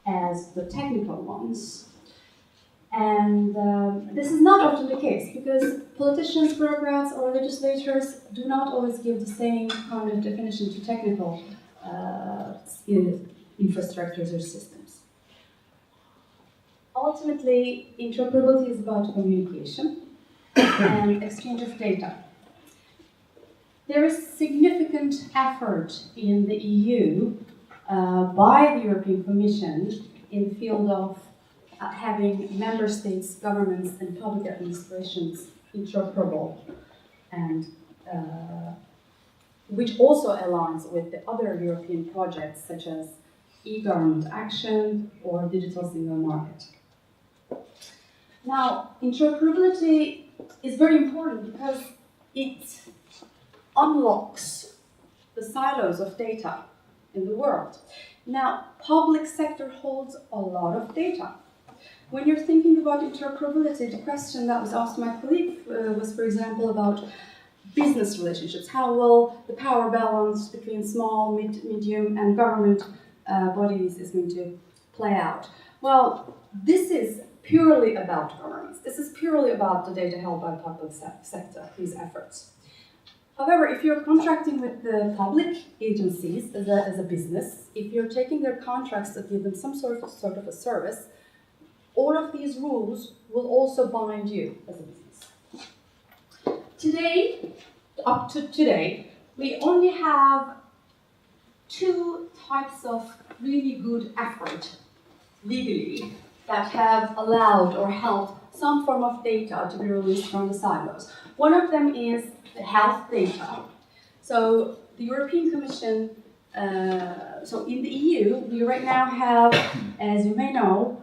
as the technical ones. And this is not often the case because politicians, bureaucrats, or legislators do not always give the same kind of definition to technical infrastructures or systems. Ultimately, interoperability is about communication and exchange of data. There is significant effort in the EU by the European Commission in the field of having member states, governments, and public administrations interoperable, and which also aligns with the other European projects such as e-government action or digital single market. Now, interoperability is very important because it unlocks the silos of data in the world. Now, public sector holds a lot of data. When you're thinking about interoperability, the question that was asked to my colleague was, for example, about business relationships. How will the power balance between small, medium, and government bodies is going to play out? Well, this is purely about governments. This is purely about the data held by the public sector, these efforts. However, if you're contracting with the public agencies as a business, if you're taking their contracts to give them some sort of a service, all of these rules will also bind you as a business. Today, up to today, we only have two types of really good effort legally that have allowed or helped some form of data to be released from the silos. One of them is the health data. So the European Commission, so in the EU, we right now have, as you may know,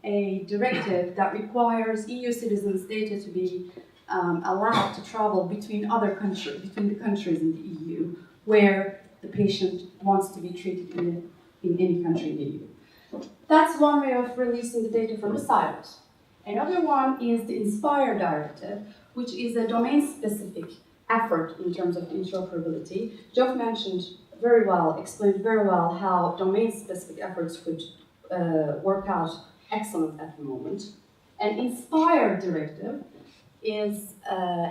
a directive that requires EU citizens' data to be allowed to travel between other countries, between the countries in the EU, where the patient wants to be treated in any country in the EU. That's one way of releasing the data from the silos. Another one is the INSPIRE directive, which is a domain-specific effort in terms of interoperability. Geoff mentioned very well, explained very well how domain-specific efforts could work out excellent at the moment. And INSPIRE directive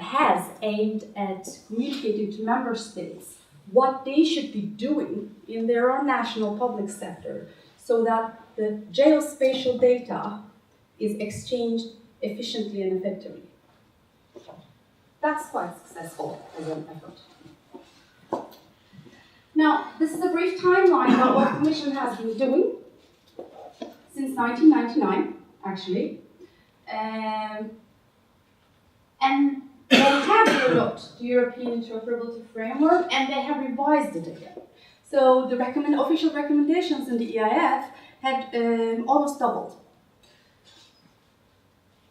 has aimed at communicating to member states what they should be doing in their own national public sector so that the geospatial data is exchanged efficiently and effectively. That's quite successful as an effort. Now, this is a brief timeline about what the Commission has been doing since 1999, actually. And they have developed the European Interoperability Framework, and they have revised it again. So the official recommendations in the EIF had almost doubled.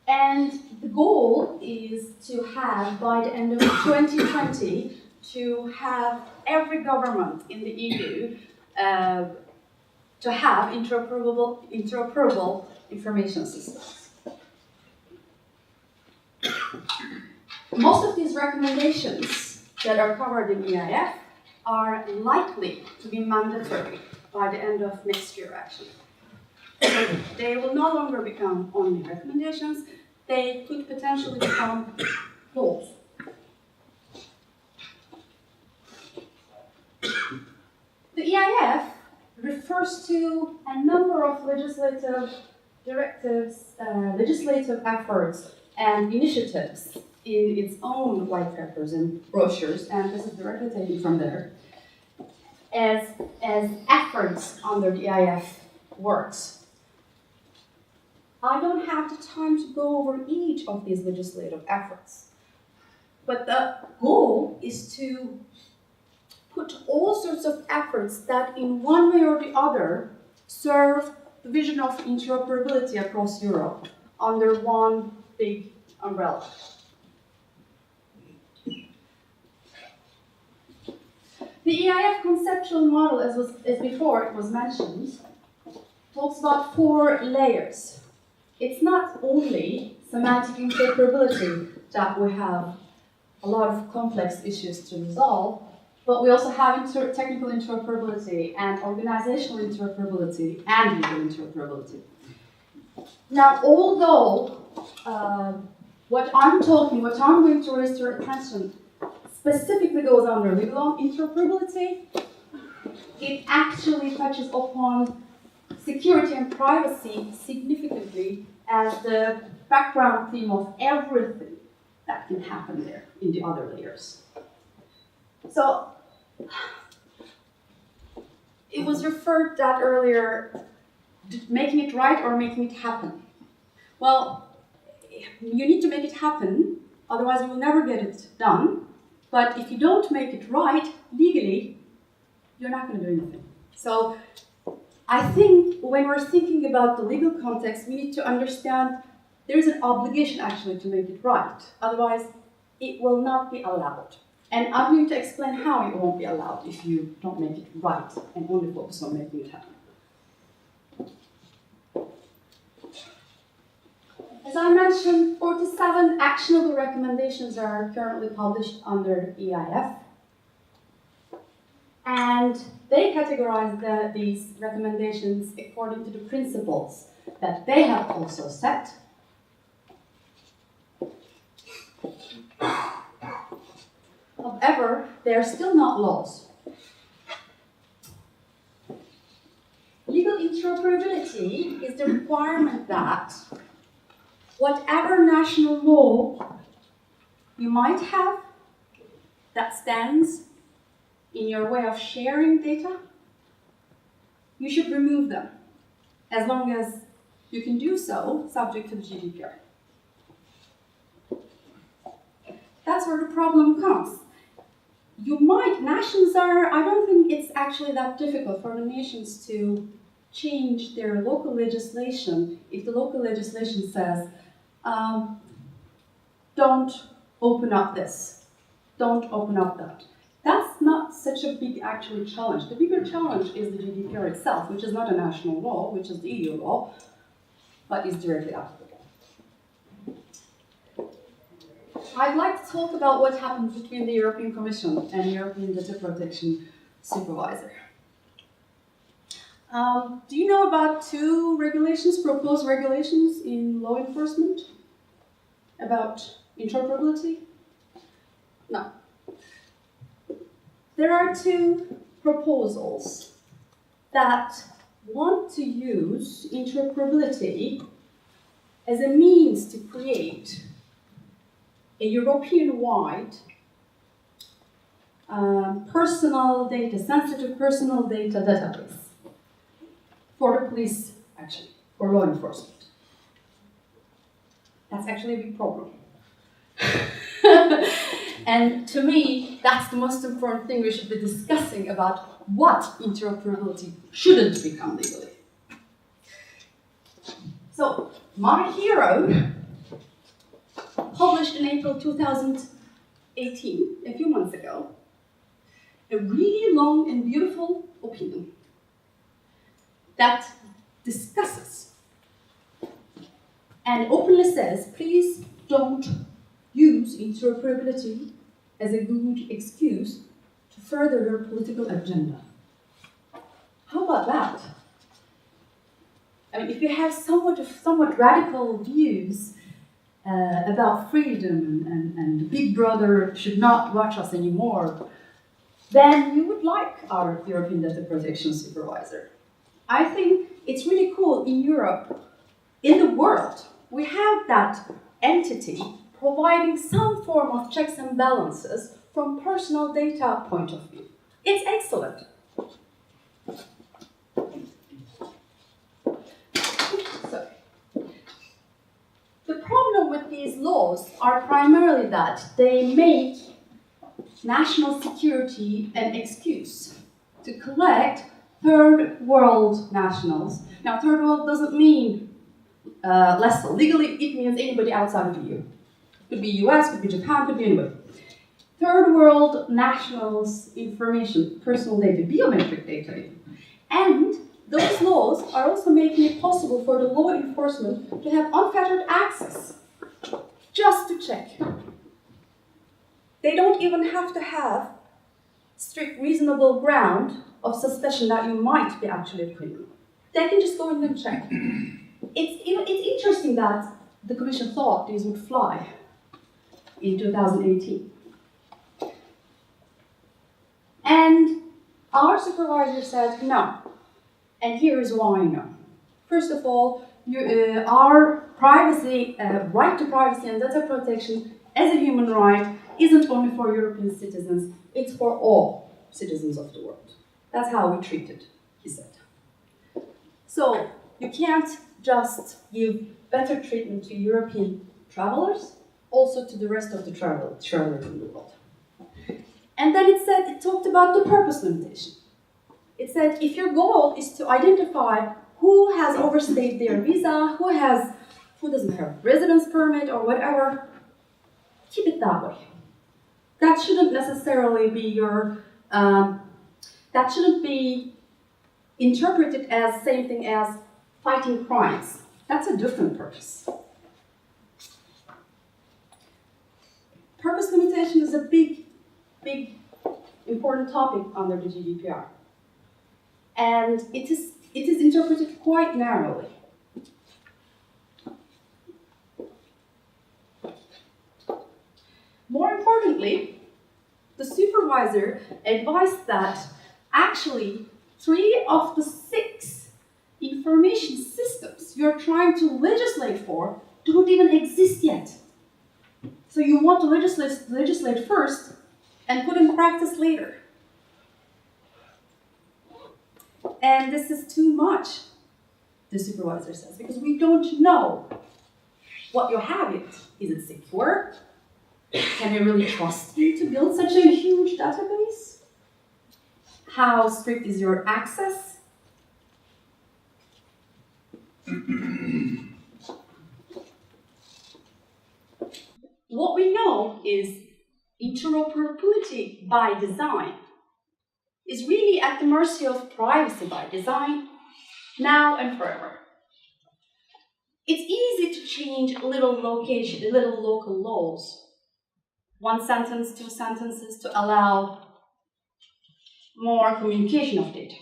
And the goal is to have, by the end of 2020, to have every government in the EU to have interoperable information systems. Most of these recommendations that are covered in EIF are likely to be mandatory by the end of next year, actually. They will no longer become only recommendations, they could potentially become laws. The EIF refers to a number of legislative directives, legislative efforts and initiatives in its own white papers and brochures, and this is directly taken from there, as efforts under the EIF works. I don't have the time to go over each of these legislative efforts, but the goal is to put all sorts of efforts that in one way or the other serve the vision of interoperability across Europe under one big umbrella. The EIF conceptual model, as before it was mentioned, talks about 4 layers. It's not only semantic interoperability that we have a lot of complex issues to resolve, But we also have technical interoperability and organizational interoperability and legal interoperability. Now, although what I'm going to raise to your attention specifically goes under legal interoperability, it actually touches upon security and privacy significantly as the background theme of everything that can happen there in the other layers. So, it was referred that earlier, making it right or making it happen. Well, you need to make it happen, otherwise you will never get it done. But if you don't make it right, legally, you're not going to do anything. So, I think when we're thinking about the legal context, we need to understand there's an obligation actually to make it right. Otherwise, it will not be allowed. And I'm going to explain how it won't be allowed if you don't make it right and only focus on making it happen. As I mentioned, 47 actionable recommendations are currently published under EIF. And they categorize these recommendations according to the principles that they have also set. However, they are still not laws. Legal interoperability is the requirement that whatever national law you might have that stands in your way of sharing data, you should remove them, as long as you can do so subject to the GDPR. That's where the problem comes. I don't think it's actually that difficult for the nations to change their local legislation if the local legislation says, don't open up this, don't open up that. That's not such a big actual challenge. The bigger challenge is the GDPR itself, which is not a national law, which is the EU law, but is directly applicable. I'd like to talk about what happens between the European Commission and European Data Protection Supervisor. Do you know about two proposed regulations in law enforcement about interoperability? No. There are two proposals that want to use interoperability as a means to create a European-wide sensitive personal data database for the police, actually, for law enforcement. That's actually a big problem. And to me, that's the most important thing we should be discussing about what interoperability shouldn't become legally. So, my hero published in April 2018, a few months ago, a really long and beautiful opinion that discusses and openly says, please don't use interoperability as a good excuse to further your political agenda. How about that? I mean, if you have somewhat radical views about freedom and Big Brother should not watch us anymore, then you would like our European Data Protection Supervisor. I think it's really cool in Europe, in the world, we have that entity providing some form of checks and balances from personal data point of view. It's excellent. So, the problem with these laws are primarily that they make national security an excuse to collect third world nationals. Now, third world doesn't mean less so. Legally, it means anybody outside of the EU. Could be US, could be Japan, could be anybody. Third world nationals' information, personal data, biometric data even. And those laws are also making it possible for the law enforcement to have unfettered access, just to check. They don't even have to have strict reasonable ground of suspicion that you might be actually a criminal, they can just go in and check. It's interesting that the Commission thought these would fly in 2018. And our supervisor said no. And here is why no. First of all, our privacy, right to privacy and data protection as a human right isn't only for European citizens, it's for all citizens of the world. That's how we treat it, he said. So you can't just give better treatment to European travelers, also to the rest of the travelers in the world. And then it talked about the purpose limitation. It said if your goal is to identify who has overstayed their visa, who doesn't have a residence permit or whatever, keep it that way. That shouldn't necessarily be that shouldn't be interpreted as the same thing as fighting crimes. That's a different purpose. Purpose limitation is a big, important topic under the GDPR. And it is interpreted quite narrowly. More importantly, the supervisor advised that actually 3 of the 6 information systems you're trying to legislate for don't even exist yet. So you want to legislate first and put in practice later. And this is too much, the supervisor says, because we don't know what you have yet. Is it secure? Can we really trust you to build such a huge database? How strict is your access? What we know is interoperability by design is really at the mercy of privacy by design, now and forever. It's easy to change little local laws. 1 sentence, 2 sentences to allow more communication of data.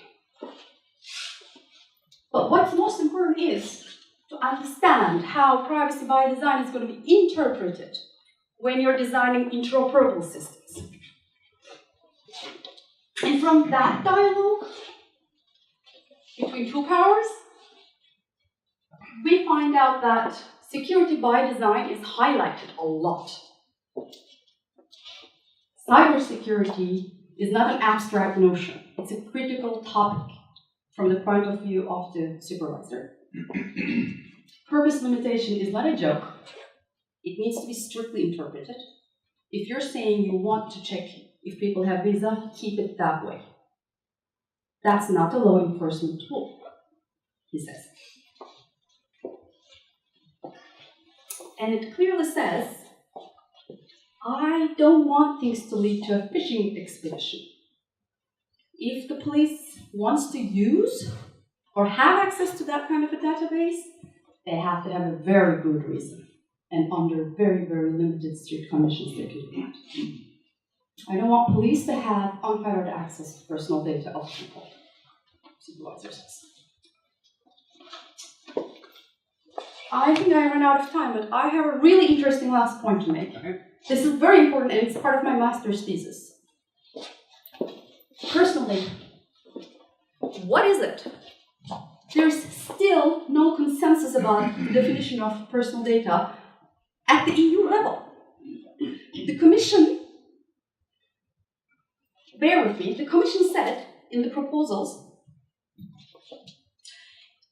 But what's most important is to understand how privacy by design is going to be interpreted when you're designing interoperable systems. And from that dialogue between 2 powers, we find out that security by design is highlighted a lot. Cybersecurity is not an abstract notion. It's a critical topic from the point of view of the supervisor. Purpose limitation is not a joke. It needs to be strictly interpreted. If you're saying you want to check if people have visa, keep it that way. That's not a law enforcement tool, he says. And it clearly says, I don't want things to lead to a fishing expedition. If the police wants to use or have access to that kind of a database, they have to have a very good reason and under very, very limited strict conditions they can do that. I don't want police to have unfettered access to personal data of people, supervisor says. I think I ran out of time, but I have a really interesting last point to make. Okay. This is very important, and it's part of my master's thesis. Personally, what is it? There's still no consensus about the definition of personal data at the EU level. The Commission, bear with me, the Commission said in the proposals,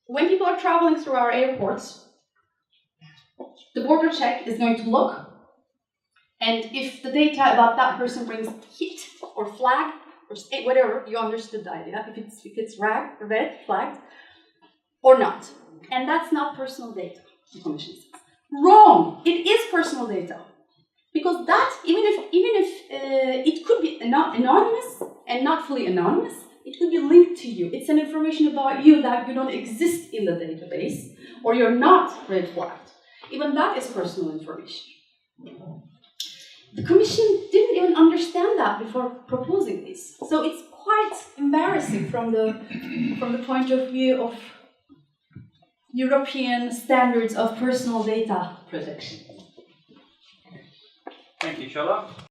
when people are traveling through our airports, the border check is going to look, and if the data about that person brings hit or flag or whatever, you understood the idea, if it's red, flagged, or not. And that's not personal data, the Commission says. Wrong! It is personal data. Because that, even if it could be anonymous and not fully anonymous, it could be linked to you. It's an information about you that you don't exist in the database, or you're not red flagged. Even that is personal information. The Commission didn't even understand that before proposing this. So it's quite embarrassing from the point of view of European standards of personal data protection. Thank you, Chola.